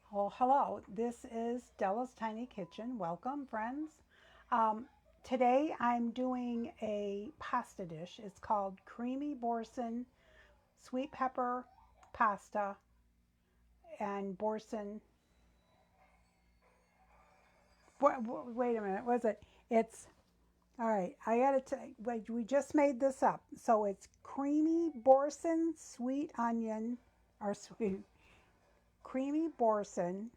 Well, hello. This is Della's Tiny Kitchen. Welcome, friends. Today I'm doing a pasta dish. It's called creamy Boursin sweet pepper pasta and Boursin. Wait a minute. Was it? It's all right. I gotta wait. We just made this up. So it's creamy Boursin sweet onion or sweet creamy Boursin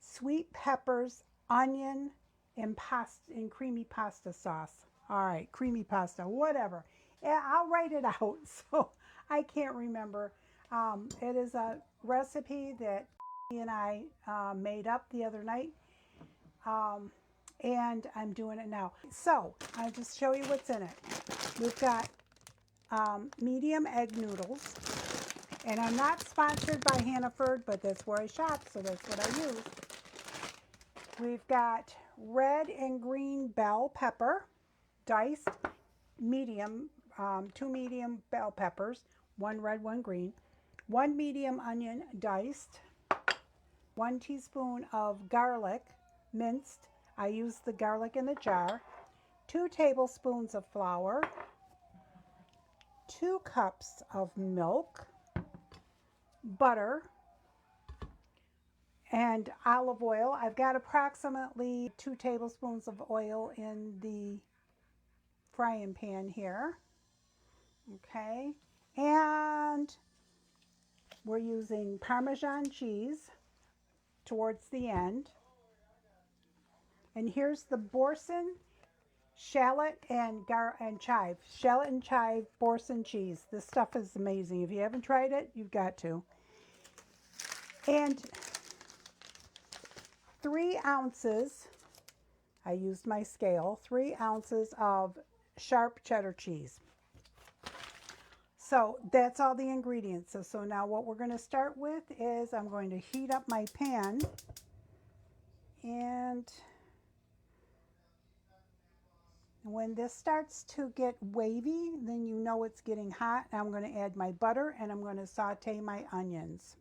sweet peppers, onion, and creamy pasta sauce. All right, creamy pasta, whatever. Yeah, I'll write it out so I can't remember. It is a recipe that and I made up the other night, and I'm doing it now. So I'll just show you what's in it. We've got medium egg noodles, and I'm not sponsored by Hannaford, but that's where I shop, so that's what I use. We've got red and green bell pepper, diced, medium, two medium bell peppers, one red, one green, one medium onion diced, 1 teaspoon of garlic minced. I use the garlic in the jar, 2 tablespoons of flour, 2 cups of milk, butter, and olive oil. I've got approximately 2 tablespoons of oil in the frying pan here. Okay, and we're using Parmesan cheese towards the end. And here's the Boursin shallot and chive. Shallot and chive Boursin cheese. This stuff is amazing. If you haven't tried it, you've got to. And 3 ounces, I used my scale, 3 ounces of sharp cheddar cheese. So that's all the ingredients. So now what we're going to start with is I'm going to heat up my pan, and when this starts to get wavy, then you know it's getting hot. I'm going to add my butter and I'm going to saute my onions.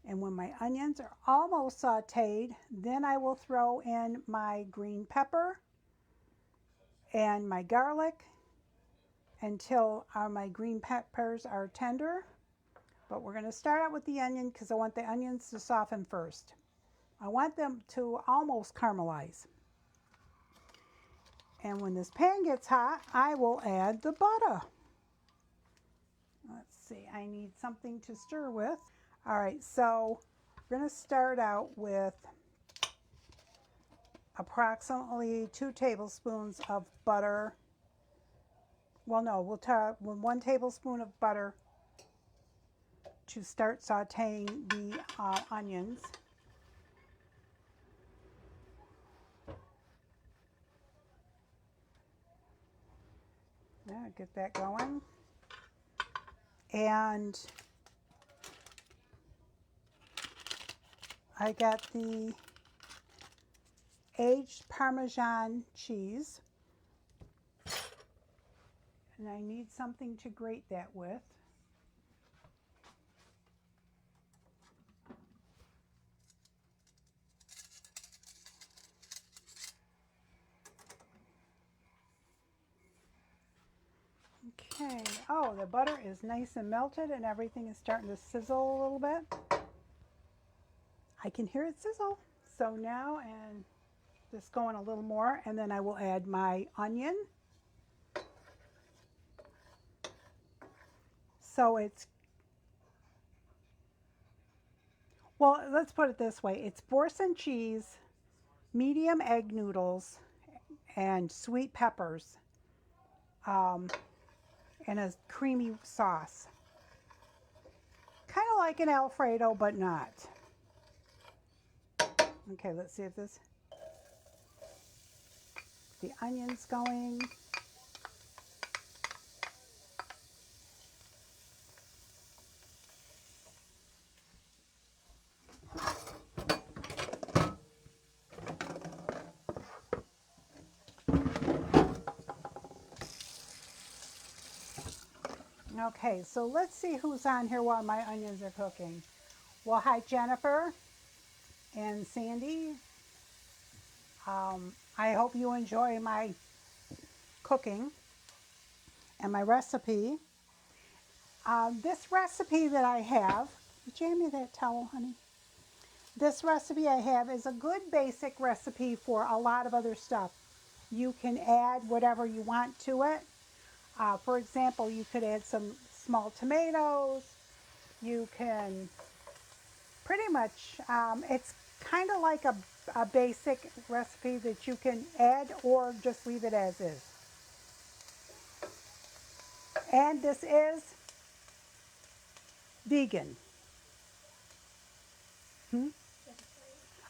And when my onions are almost sauteed, then I will throw in my green pepper and my garlic until my green peppers are tender. But we're going to start out with the onion because I want the onions to soften first. I want them to almost caramelize. And when this pan gets hot, I will add the butter. Let's see, I need something to stir with. All right, so we're going to start out with approximately 2 tablespoons of butter. Well, no, we'll start with 1 tablespoon of butter to start sauteing the onions. Yeah, get that going. And I got the aged Parmesan cheese, and I need something to grate that with. Okay, oh, the butter is nice and melted and everything is starting to sizzle a little bit. I can hear it sizzle. So now, and just going a little more, and then I will add my onion. So it's, well, let's put it this way. It's Boursin cheese, medium egg noodles, and sweet peppers, and a creamy sauce. Kind of like an Alfredo, but not. Okay, let's see if the onion's going. Okay, so let's see who's on here while my onions are cooking. Well, hi Jennifer and Sandy. I hope you enjoy my cooking and my recipe. This recipe that I have, did you hand me that towel, honey? This recipe I have is a good basic recipe for a lot of other stuff. You can add whatever you want to it. For example, you could add some small tomatoes. You can pretty much, it's kind of like a basic recipe that you can add or just leave it as is. And this is vegan.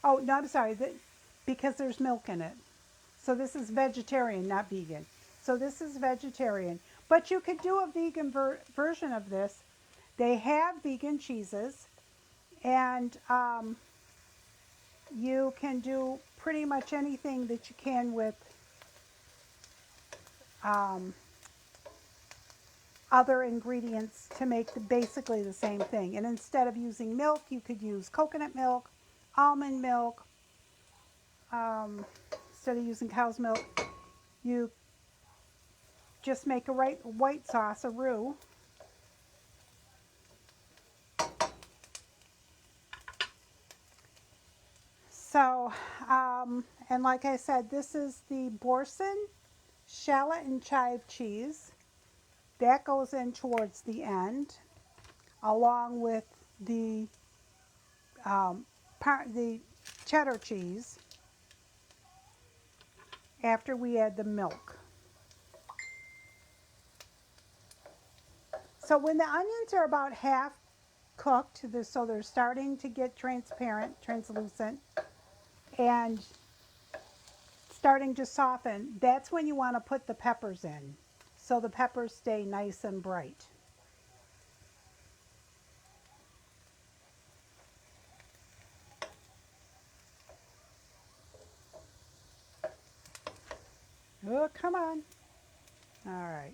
Oh, no, I'm sorry, because there's milk in it. So this is vegetarian, not vegan. So this is vegetarian. But you could do a vegan version of this. They have vegan cheeses, and you can do pretty much anything that you can with other ingredients to make basically the same thing. And instead of using milk, you could use coconut milk, almond milk. Instead of using cow's milk, you just make a white sauce, a roux. So, and like I said, this is the Boursin shallot and chive cheese. That goes in towards the end, along with the the cheddar cheese after we add the milk. So when the onions are about half cooked, so they're starting to get transparent, translucent, and starting to soften, that's when you want to put the peppers in, so the peppers stay nice and bright. Oh, come on. All right.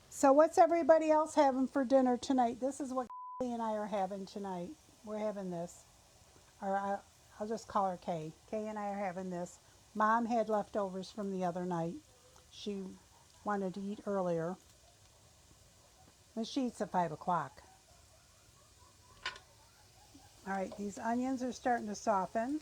So what's everybody else having for dinner tonight? This is what Kay and I are having tonight. We're having this. Or I'll just call her Kay. Kay and I are having this. Mom had leftovers from the other night. She wanted to eat earlier. And she eats at 5 o'clock. All right, these onions are starting to soften.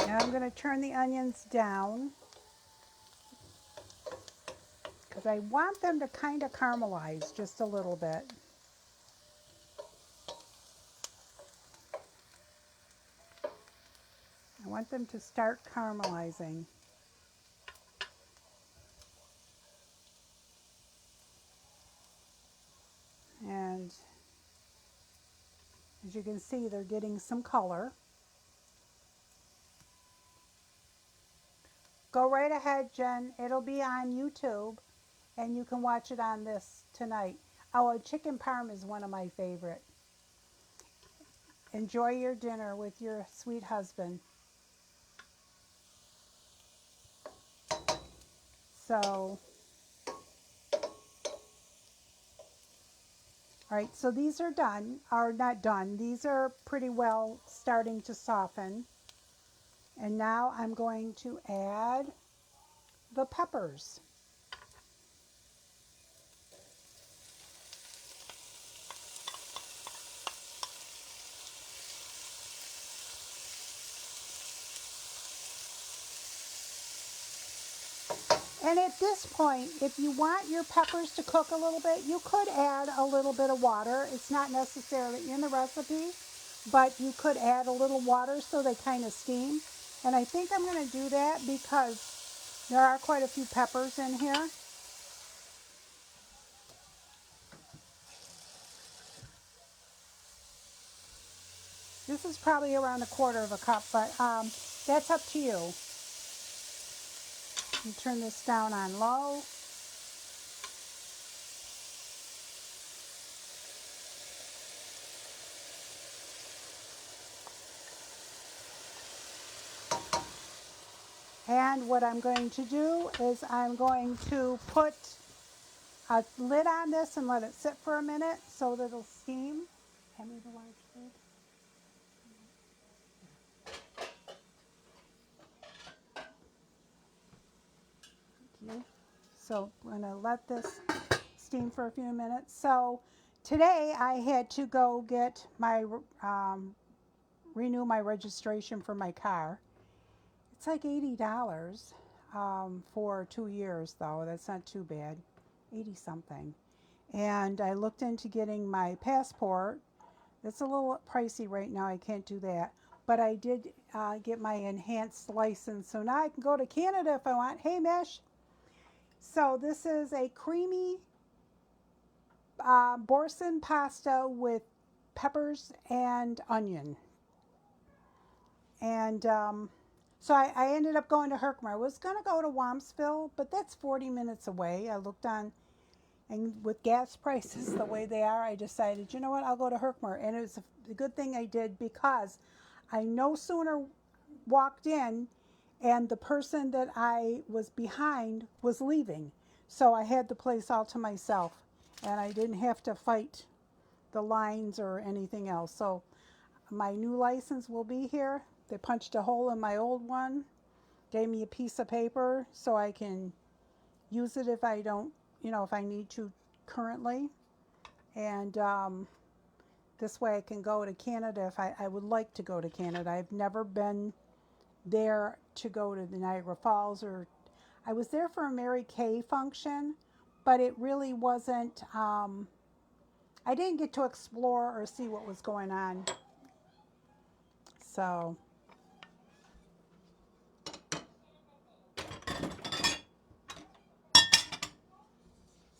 Now I'm going to turn the onions down because I want them to kind of caramelize just a little bit. I want them to start caramelizing. And as you can see, they're getting some color. Go right ahead, Jen. It'll be on YouTube, and you can watch it on this tonight. Oh, a chicken parm is one of my favorite. Enjoy your dinner with your sweet husband. So, all right, so these are done, are not done. These are pretty well starting to soften. And now I'm going to add the peppers. And at this point, if you want your peppers to cook a little bit, you could add a little bit of water. It's not necessarily in the recipe, but you could add a little water so they kind of steam. And I think I'm going to do that because there are quite a few peppers in here. This is probably around 1/4 of a cup, but that's up to you. You turn this down on low. And what I'm going to do is I'm going to put a lid on this and let it sit for a minute so that it'll steam. Hand me the large lid. So I'm going to let this steam for a few minutes. So today I had to go get my renew my registration for my car. It's like $80 for 2 years, though. That's not too bad. 80 something. And I looked into getting my passport. It's a little pricey right now. I can't do that. But I did get my enhanced license. So now I can go to Canada if I want. Hey, Mish. So this is a creamy Boursin pasta with peppers and onion. And so I ended up going to Herkimer. I was going to go to Wamsville, but that's 40 minutes away. I looked on, and with gas prices the way they are, I decided, you know what, I'll go to Herkimer. And it was a good thing I did because I no sooner walked in and the person that I was behind was leaving. So I had the place all to myself and I didn't have to fight the lines or anything else. So my new license will be here. They punched a hole in my old one, gave me a piece of paper so I can use it if I don't, if I need to currently. And this way I can go to Canada if I would like to go to Canada. I've never been there to go to the Niagara Falls, or I was there for a Mary Kay function, but it really wasn't, I didn't get to explore or see what was going on. So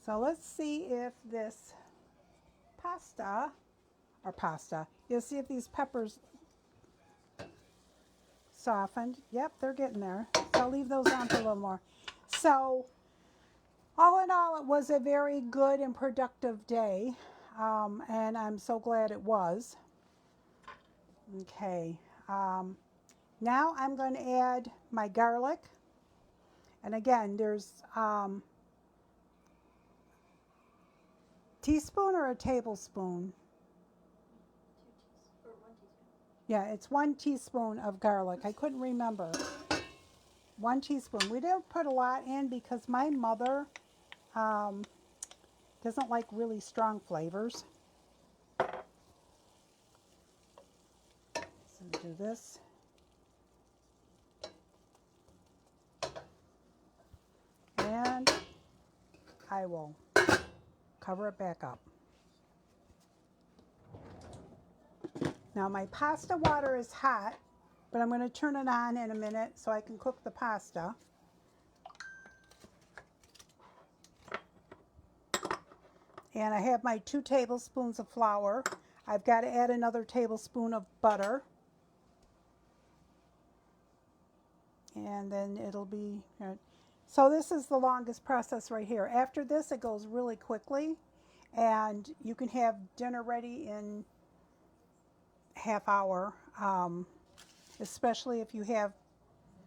let's see if this you'll see if these peppers softened. Yep, they're getting there. So I'll leave those on for a little more. So all in all, it was a very good and productive day. And I'm so glad it was. Okay. Now I'm going to add my garlic. And again, there's teaspoon or a tablespoon? Yeah, it's 1 teaspoon of garlic. I couldn't remember. 1 teaspoon. We don't put a lot in because my mother doesn't like really strong flavors. So do this. And I will cover it back up. Now my pasta water is hot, but I'm going to turn it on in a minute so I can cook the pasta. And I have my 2 tablespoons of flour. I've got to add another tablespoon of butter. And then it'll be, so this is the longest process right here. After this, it goes really quickly. And you can have dinner ready in half hour, especially if you have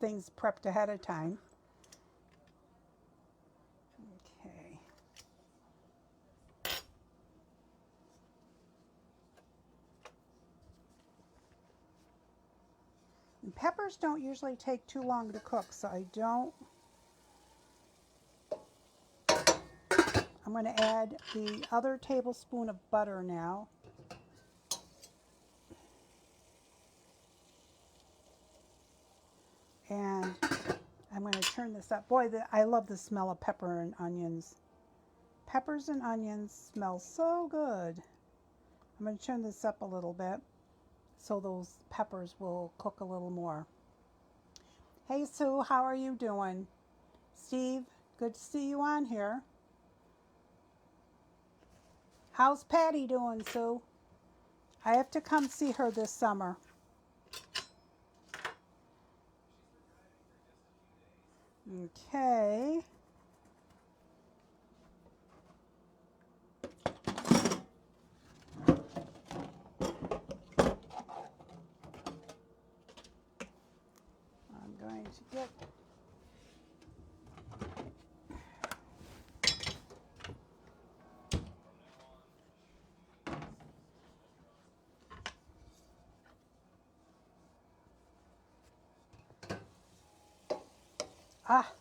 things prepped ahead of time. Okay. And peppers don't usually take too long to cook, so I'm going to add the other tablespoon of butter now. And I'm going to turn this up. Boy, I love the smell of pepper and onions. Peppers and onions smell so good. I'm going to turn this up a little bit so those peppers will cook a little more. Hey Sue, how are you doing? Steve, good to see you on here. How's Patty doing, Sue? I have to come see her this summer. Okay. I'm going to get Ah,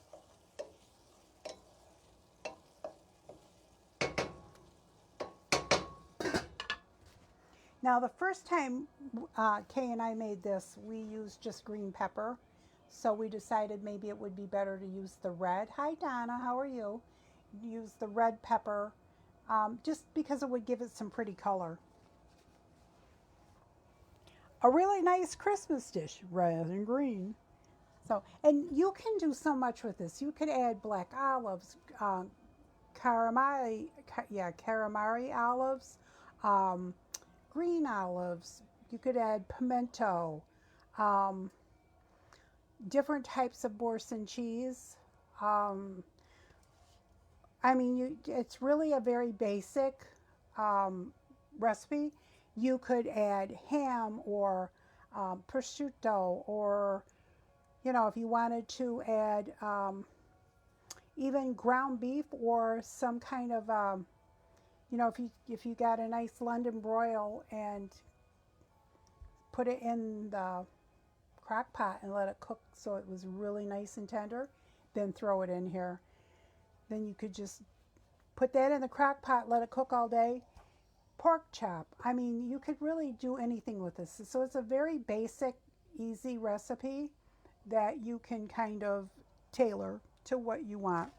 now the first time Kay and I made this, we used just green pepper. So we decided maybe it would be better to use the red. Hi Donna, how are you? Use the red pepper just because it would give it some pretty color. A really nice Christmas dish, red and green. So, and you can do so much with this. You could add black olives, caramari olives, um, green olives. You could add pimento, um, different types of Boursin cheese. Um, I mean, it's really a very basic recipe. You could add ham or prosciutto, or if you wanted to add even ground beef or some kind of if you got a nice London broil and put it in the crock pot and let it cook so it was really nice and tender, then throw it in here. Then you could just put that in the crock pot, let it cook all day. Pork chop. I mean, you could really do anything with this. So it's a very basic, easy recipe that you can kind of tailor to what you want.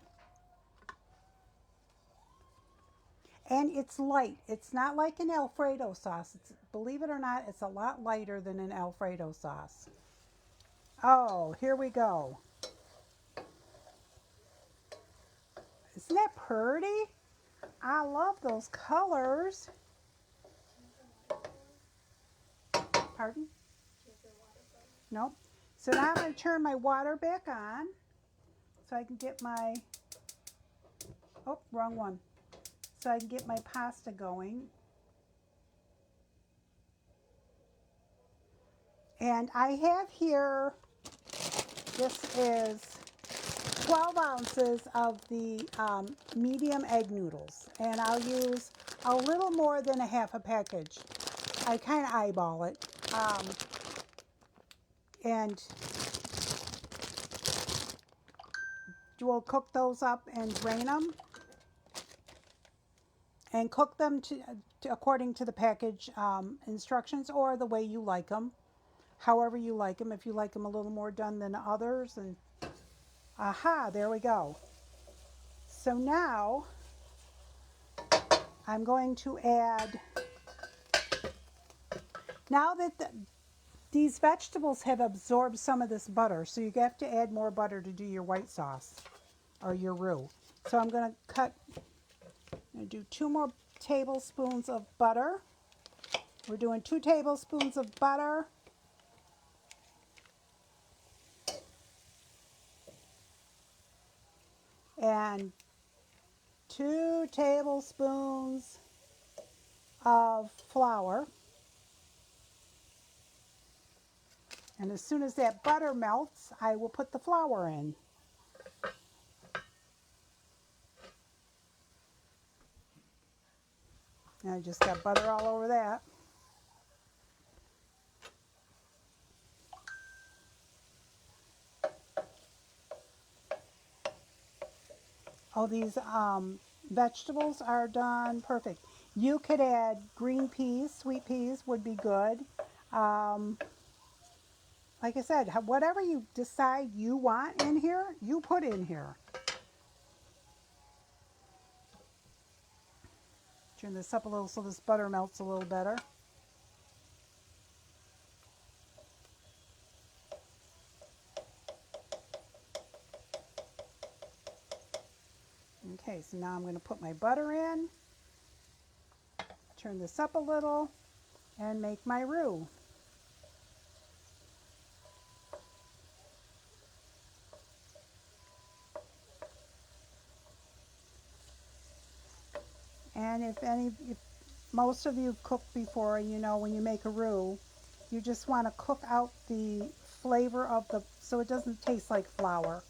And it's light. It's not like an Alfredo sauce. Believe it or not, it's a lot lighter than an Alfredo sauce. Oh, here we go. Isn't that pretty? I love those colors. Pardon? Nope. So now I'm going to turn my water back on so I can get my, oh, wrong one. So I can get my pasta going. And I have here, this is 12 ounces of the medium egg noodles. And I'll use a little more than a half a package. I kind of eyeball it. And we'll cook those up and drain them. And cook them according to the package instructions or the way you like them. However you like them. If you like them a little more done than others. And aha, there we go. So now I'm going to add, now that these vegetables have absorbed some of this butter, so you have to add more butter to do your white sauce or your roux. So I'm going to do 2 more tablespoons of butter. We're doing 2 tablespoons of butter. And 2 tablespoons of flour. And as soon as that butter melts, I will put the flour in. And I just got butter all over that. Oh, these vegetables are done perfect. You could add green peas, sweet peas would be good. Like I said, whatever you decide you want in here, you put in here. Turn this up a little so this butter melts a little better. Okay, so now I'm going to put my butter in, turn this up a little, and make my roux. And if most of you have cooked before, you know when you make a roux, you just want to cook out the flavor of so it doesn't taste like flour.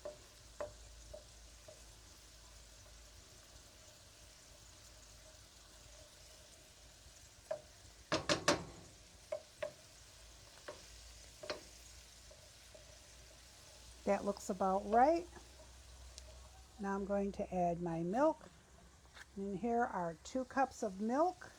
That looks about right. Now I'm going to add my milk. And here are 2 cups of milk.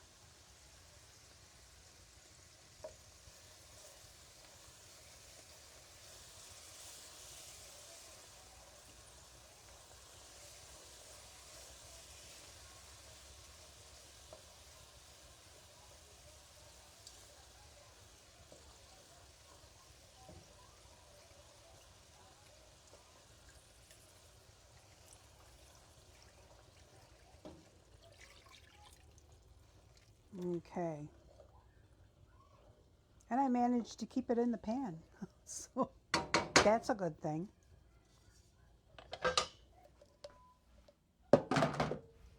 Okay. And I managed to keep it in the pan. So that's a good thing.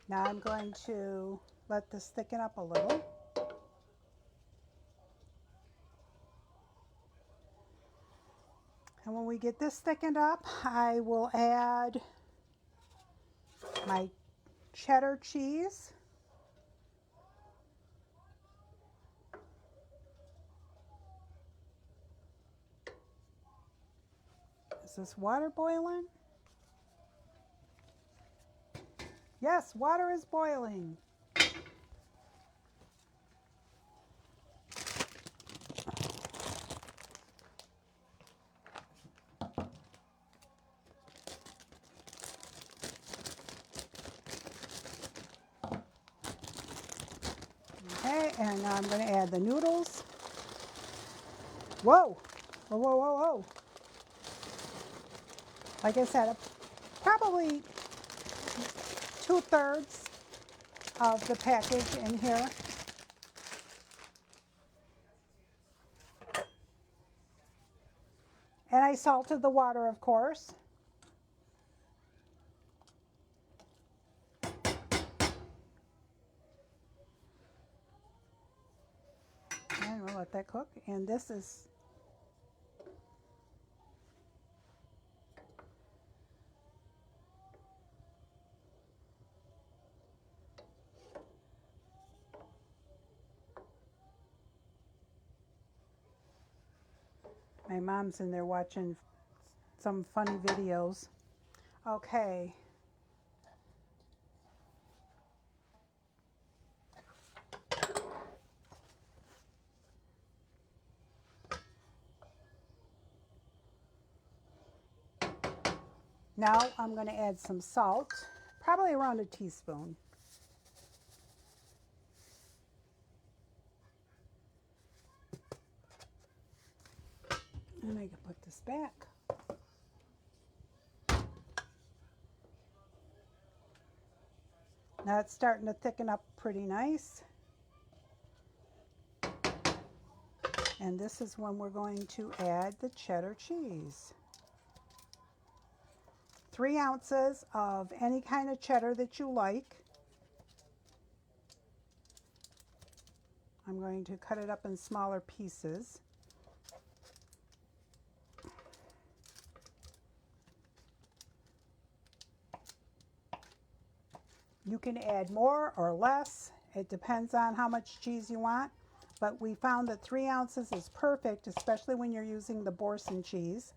Now I'm going to let this thicken up a little. And when we get this thickened up, I will add my cheddar cheese. Is this water boiling? Yes, water is boiling. Okay, and now I'm going to add the noodles. Whoa! Whoa, whoa, whoa, whoa. Like I said, probably 2/3 of the package in here. And I salted the water, of course. And we'll let that cook. And this is my mom's in there watching some funny videos. Okay. Now I'm going to add some salt, probably around a teaspoon. And I can put this back. Now it's starting to thicken up pretty nice. And this is when we're going to add the cheddar cheese. 3 ounces of any kind of cheddar that you like. I'm going to cut it up in smaller pieces. You can add more or less. It depends on how much cheese you want. But we found that 3 ounces is perfect, especially when you're using the Boursin cheese.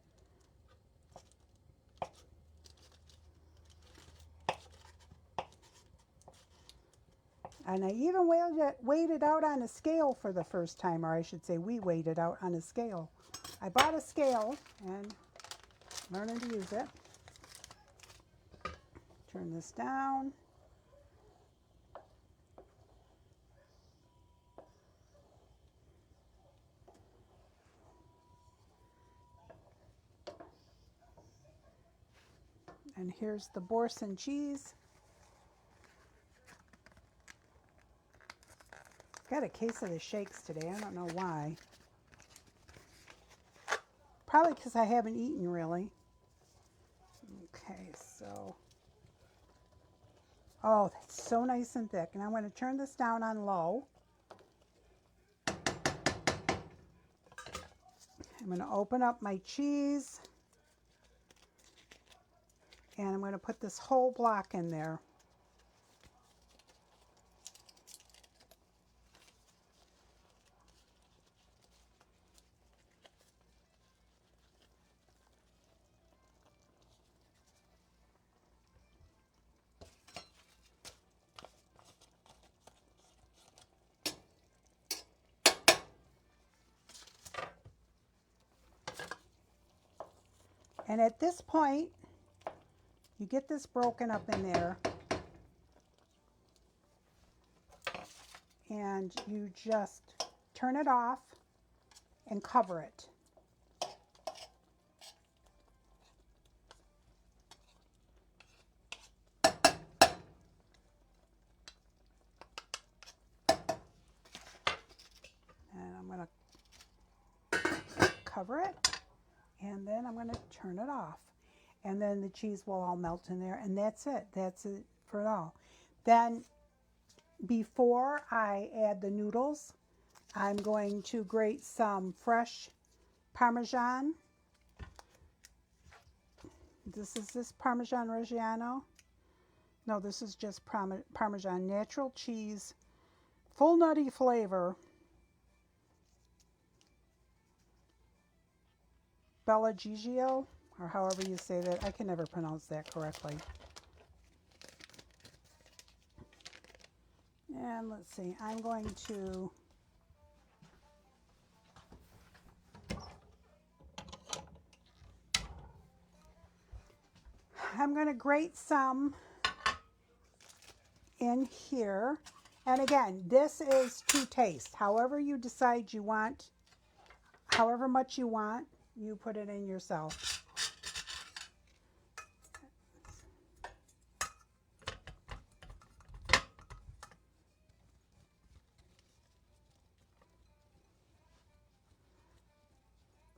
And I even weighed it out on a scale for the first time, or I should say we weighed it out on a scale. I bought a scale and learning to use it. Turn this down. And here's the Boursin cheese. Got a case of the shakes today. I don't know why. Probably because I haven't eaten really. Okay, so. Oh, that's so nice and thick. And I'm going to turn this down on low. I'm going to open up my cheese. And I'm going to put this whole block in there. And at this point, you get this broken up in there, and you just turn it off and cover it. And I'm going to cover it, and then I'm going to turn it off. And then the cheese will all melt in there, and that's it. That's it for it all. Then before I add the noodles, I'm going to grate some fresh Parmesan. This is Parmesan Reggiano. No, this is just Parmesan natural cheese, full nutty flavor. Bella Gigio, or however you say that. I can never pronounce that correctly. And let's see, I'm going to grate some in here. And again, this is to taste. However you decide you want, however much you want, you put it in yourself.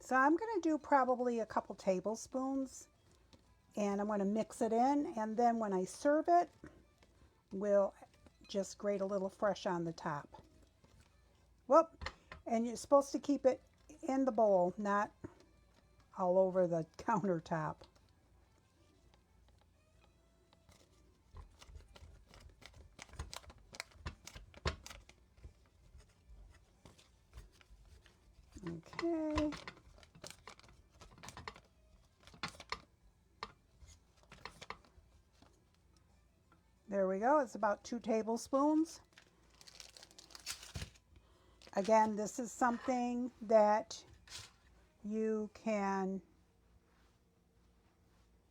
So I'm going to do probably a couple tablespoons, and I'm going to mix it in, and then when I serve it, we'll just grate a little fresh on the top. Whoop! And you're supposed to keep it in the bowl, not all over the countertop. Okay. There we go. It's about 2 tablespoons. Again, this is something that you can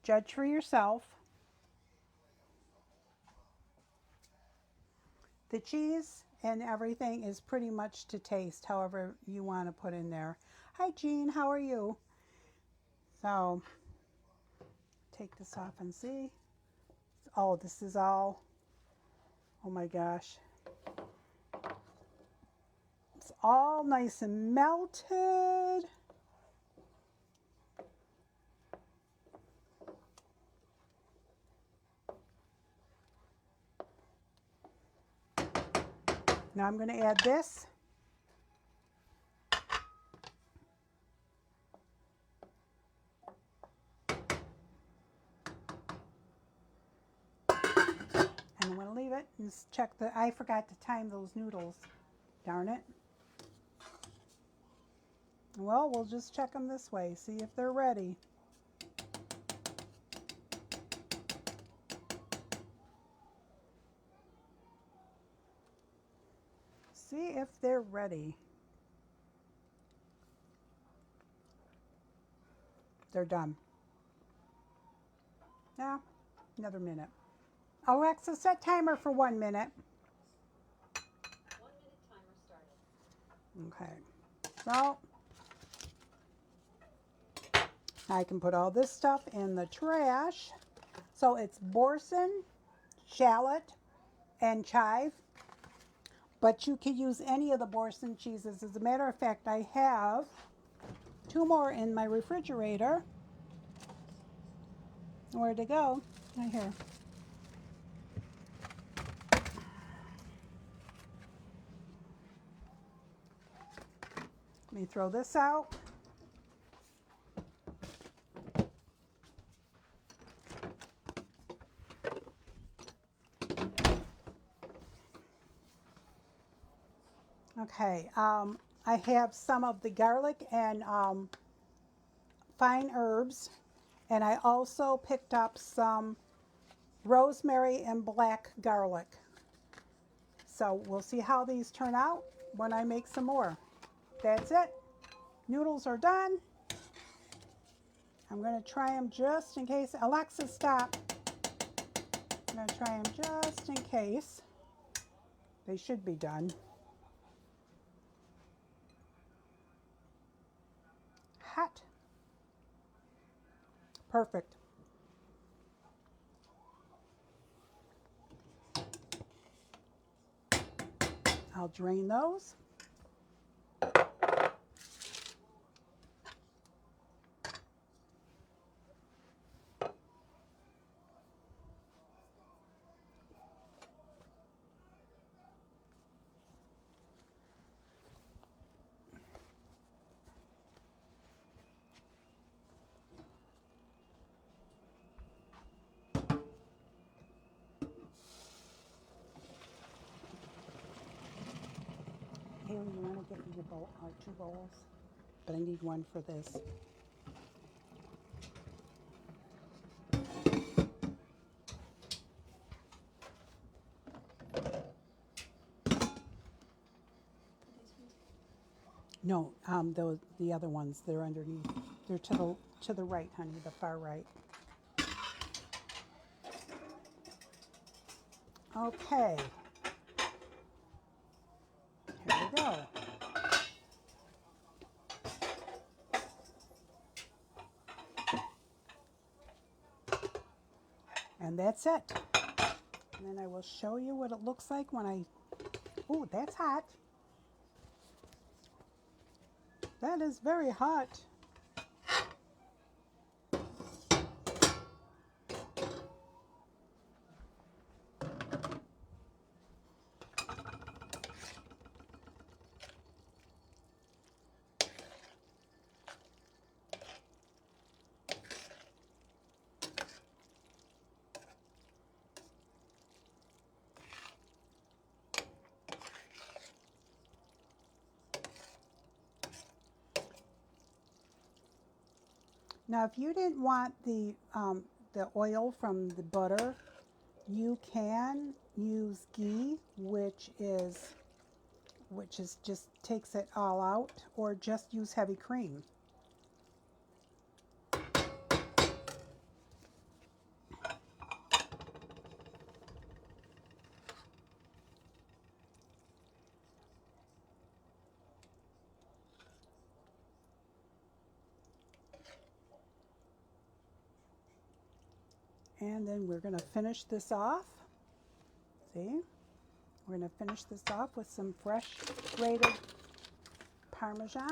judge for yourself. The cheese and everything is pretty much to taste, however you want to put in there. Hi, Jean. How are you? So, take this off and see. Oh, this is all, oh my gosh. It's all nice and melted. Now I'm going to add this. And I'm going to leave it and check the, I forgot to time those noodles. Darn it. Well, we'll just check them this way, see if they're ready. See if they're ready. They're done. Now, another minute. Alexa, set timer for 1 minute. 1 minute timer started. Okay. So, I can put all this stuff in the trash. So it's Boursin, shallot, and chive. But you can use any of the Boursin cheeses. As a matter of fact, I have 2 more in my refrigerator. Where'd they go? Right here. Let me throw this out. Okay, I have some of the garlic and fine herbs, and I also picked up some rosemary and black garlic. So we'll see how these turn out when I make some more. That's it. Noodles are done. I'm going to try them just in case. Alexa, stop. I'm going to try them just in case. They should be done. Hot. Perfect. I'll drain those. Haley, you want to get me your bowl, 2 bowls? But I need one for this. No, the other ones, they're underneath. They're to the right, honey, the far right. Okay. Here we go. And that's it. And then I will show you what it looks like when I, oh, that's hot. That is very hot. Now, if you didn't want the oil from the butter, you can use ghee, which is just takes it all out, or just use heavy cream. And then we're going to finish this off. See? We're going to finish this off with some fresh grated Parmesan.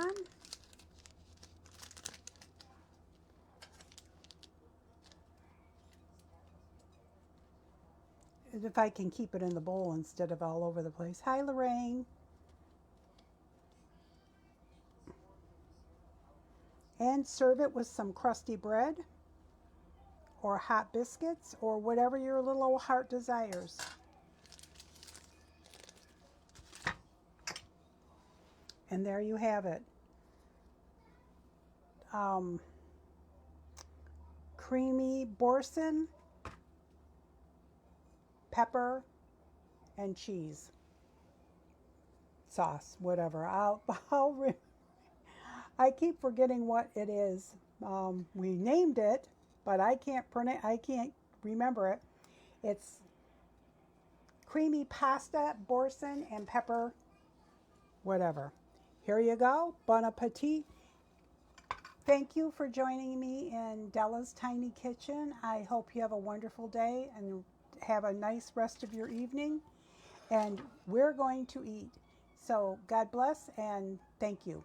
If I can keep it in the bowl instead of all over the place. Hi, Lorraine. And serve it with some crusty bread or hot biscuits or whatever your little old heart desires. And there you have it. Creamy Boursin, pepper, and cheese sauce, whatever. I keep forgetting what it is. We named it, but I can't remember it. It's creamy pasta, Boursin, and pepper, whatever. Here you go. Bon appetit. Thank you for joining me in Della's Tiny Kitchen. I hope you have a wonderful day and have a nice rest of your evening. And we're going to eat. So God bless and thank you.